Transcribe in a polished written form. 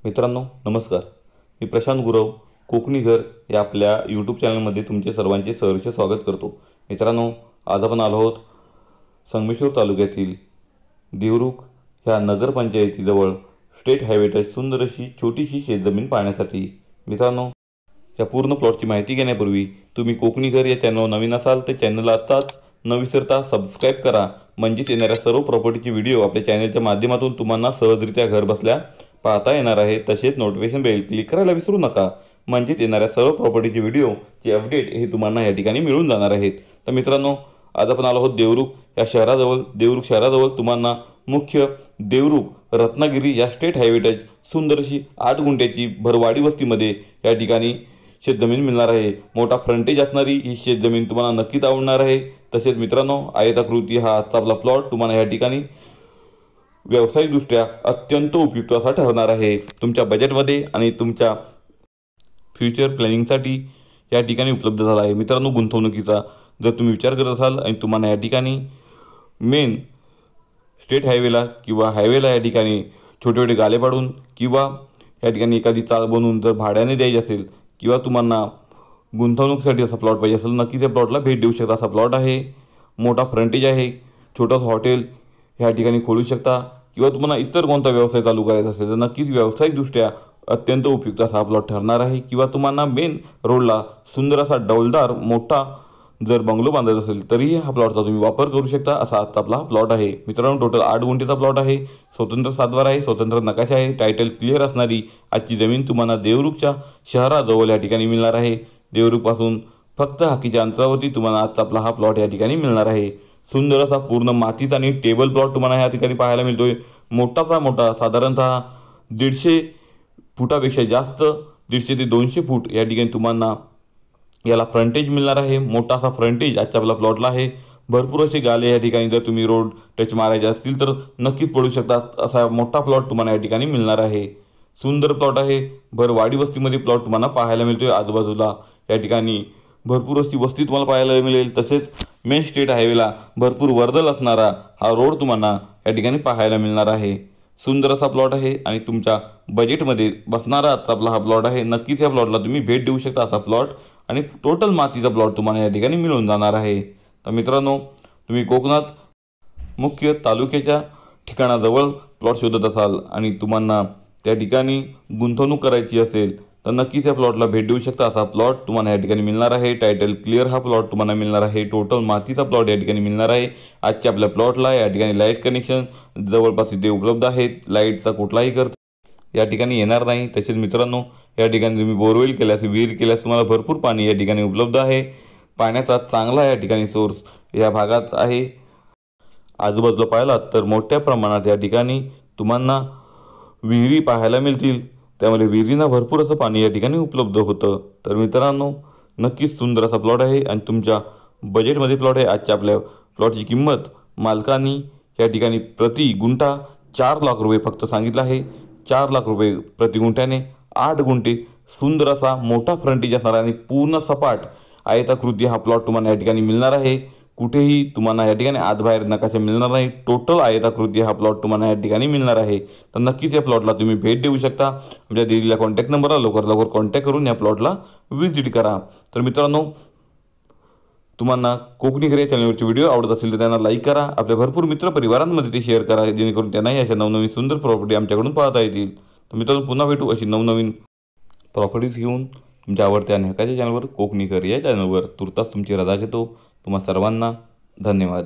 मित्रांनो नमस्कार, मी प्रशांत गुरव कोकणी घर या आपल्या यूट्यूब चॅनलमध्ये तुमचे सर्वांचे सहर्ष स्वागत करतो। मित्रांनो, आज आपण आलो आहोत संगमेश्वर तालुक्यातील देवरुख ह्या नगरपंचायतीजवळ स्टेट हायवे सुंदर अशी छोटीशी शेतजमीन पाहण्यासाठी। मित्रांनो, या पूर्ण प्लॉटची माहिती घेण्यापूर्वी तुम्ही कोकणी घर या चॅनलवर नवीन असाल तर चॅनलला आताच न विसरता सबस्क्राइब करा, म्हणजेच येणाऱ्या सर्व प्रॉपर्टीचे व्हिडिओ आपल्या चॅनलच्या माध्यमातून तुम्हाला सहजरित्या घर बसल्या पाहता येणार आहे। तसेच नोटिफिकेशन बेल क्लिक करायला विसरू नका, म्हणजेच येणाऱ्या सर्व प्रॉपर्टीचे व्हिडिओचे अपडेट हे तुम्हाला या ठिकाणी मिळून जाणार आहेत। तर मित्रांनो, आज आपण आलो आहोत देवरुख या शहराजवळ। देवरुख शहराजवळ तुम्हाला मुख्य देवरुख रत्नागिरी या स्टेट हायवे टच सुंदर अशी 8 गुंठ्याची भरवाडी वस्तीमध्ये या ठिकाणी शेतजमीन मिळणार आहे। मोठा फ्रंटेज असणारी ही शेतजमीन तुम्हाला नक्कीच आवडणार आहे। तसेच मित्रांनो, आयताकृती हा आजचा आपला प्लॉट तुम्हाला या ठिकाणी व्यावसायिकदृष्ट्या अत्यंत उपयुक्त असा ठरणार आहे। तुमच्या बजेटमध्ये आणि तुमच्या फ्युचर प्लॅनिंगसाठी या ठिकाणी उपलब्ध झाला आहे। मित्रांनो, गुंतवणुकीचा जर तुम्ही विचार करत असाल आणि तुम्हाला या ठिकाणी मेन स्टेट हायवेला किंवा हायवेला या ठिकाणी छोटे छोटे गाले पाडून किंवा या ठिकाणी एखादी चाळ बनवून जर भाड्याने द्यायची असेल किंवा तुम्हाला गुंतवणुकीसाठी असा प्लॉट पाहिजे असेल, नक्कीच या प्लॉटला भेट देऊ शकता। असा प्लॉट आहे, मोठा फ्रंटेज आहे, छोटंसं हॉटेल ह्या ठिकाणी खोलू शकता किंवा तुम्हाला इतर कोणता व्यवसाय चालू करायचा असेल तर नक्कीच व्यावसायिकदृष्ट्या अत्यंत उपयुक्त असा हा प्लॉट ठरणार आहे। किंवा तुम्हाला मेन रोडला सुंदर असा डौलदार मोठा जर बंगलो बांधायचा असेल तरीही हा प्लॉटचा तुम्ही वापर करू शकता। असा आजचा आपला प्लॉट आहे। मित्रांनो, टोटल 8 गुंठेचा प्लॉट आहे, स्वतंत्र सातबार आहे, स्वतंत्र नकाशा आहे, टायटल क्लिअर असणारी आजची जमीन तुम्हाला देवरुखच्या शहराजवळ या ठिकाणी मिळणार आहे। देवरुखपासून फक्त हाकीच्या अंतरावरती तुम्हाला आजचा आपला हा प्लॉट या ठिकाणी मिळणार आहे। सुंदर असा पूर्ण मातीचा आणि टेबल प्लॉट तुम्हाला या ठिकाणी पाहायला मिळतोय। मोठा साधारणतः 150 फुटापेक्षा जास्त 150 ते 200 फूट या ठिकाणी तुम्हाला याला फ्रंटेज मिळणार आहे। मोठा असा फ्रंटेज आजच्या आपला प्लॉटला आहे। भरपूर असे गाले या ठिकाणी जर तुम्ही रोड टच मारायचे असतील तर नक्कीच पडू शकता। असा मोठा प्लॉट तुम्हाला या ठिकाणी मिळणार आहे। सुंदर प्लॉट आहे, भरवाडी वस्तीमध्ये प्लॉट तुम्हाला पाहायला मिळतोय। आजूबाजूला या ठिकाणी भरपूर अशी वस्ती तुम्हाला पाहायला मिळेल। तसेच मेन स्टेट हायवेला भरपूर वर्दळ असणारा हा रोड तुम्हाला या ठिकाणी पाहायला मिळणार आहे। सुंदर असा प्लॉट आहे आणि तुमच्या बजेटमध्ये बसणारा आजचा आपला हा प्लॉट आहे। नक्कीच या प्लॉटला तुम्ही भेट देऊ शकता। असा प्लॉट आणि टोटल मातीचा प्लॉट तुम्हाला या ठिकाणी मिळून जाणार आहे। तर मित्रांनो, तुम्ही कोकणात मुख्य तालुक्याच्या ठिकाणाजवळ प्लॉट शोधत असाल आणि तुम्हाला त्या ठिकाणी गुंतवणूक करायची असेल तर नक्कीच या प्लॉटला भेट देऊ शकता। असा प्लॉट तुम्हाला या ठिकाणी मिळणार आहे। टायटल क्लिअर हा प्लॉट तुम्हाला मिळणार आहे। टोटल मातीचा प्लॉट या ठिकाणी मिळणार आहे। आजच्या आपल्या प्लॉटला या ठिकाणी लाईट कनेक्शन जवळपास इथे उपलब्ध आहेत। लाईटचा कुठलाही खर्च या ठिकाणी येणार नाही। तसेच मित्रांनो, या ठिकाणी तुम्ही बोरवेल केल्यास विहीर केल्यास तुम्हाला भरपूर पाणी या ठिकाणी उपलब्ध आहे। पाण्याचा चांगला या ठिकाणी सोर्स या भागात आहे। आजूबाजूला पाहिलात तर मोठ्या प्रमाणात या ठिकाणी तुम्हाला विहिरी पाहायला मिळतील, त्यामुळे विहिरींना भरपूर असं पाणी या ठिकाणी उपलब्ध होतं। तर मित्रांनो, नक्कीच सुंदर असा प्लॉट आहे आणि तुमच्या बजेटमध्ये प्लॉट आहे। आजच्या आपल्या प्लॉटची किंमत मालकांनी या ठिकाणी प्रति गुंठा 4 लाख रुपये फक्त सांगितलं आहे। 4 लाख रुपये प्रति गुंठ्याने 8 गुंठे सुंदर असा मोठा फ्रंटेज असणार आणि पूर्ण सपाट आयताकृती हा प्लॉट तुम्हाला या ठिकाणी मिळणार आहे। कुठेही तुम्हाला या ठिकाणी आतबाहेर नकाशा मिळणार नाही। टोटल आयताकृती हा प्लॉट तुम्हाला या ठिकाणी मिळणार आहे। तर नक्कीच या प्लॉटला तुम्ही भेट देऊ शकता। आमच्या दिलेल्या कॉन्टॅक्ट नंबरला लवकर कॉन्टॅक्ट करून या प्लॉटला व्हिजिट करा। तर मित्रांनो, तुम्हाला कोकणी घर या चॅनलवरचे व्हिडिओ आवडत असेल तर त्यांना लाईक करा, आपल्या भरपूर मित्रपरिवारांमध्ये ते शेअर करा, जेणेकरून त्यांनाही अशा नवनवीन सुंदर प्रॉपर्टी आमच्याकडून पाहता येतील। तर मित्रांनो, पुन्हा भेटू अशी नवनवीन प्रॉपर्टीज घेऊन तुमच्या आवडत्या आणि हक्काच्या चॅनलवर कोकणी घर या चॅनलवर। तुर्तास तुमची रजा घेतो। तुम्हा सर्वांना धन्यवाद।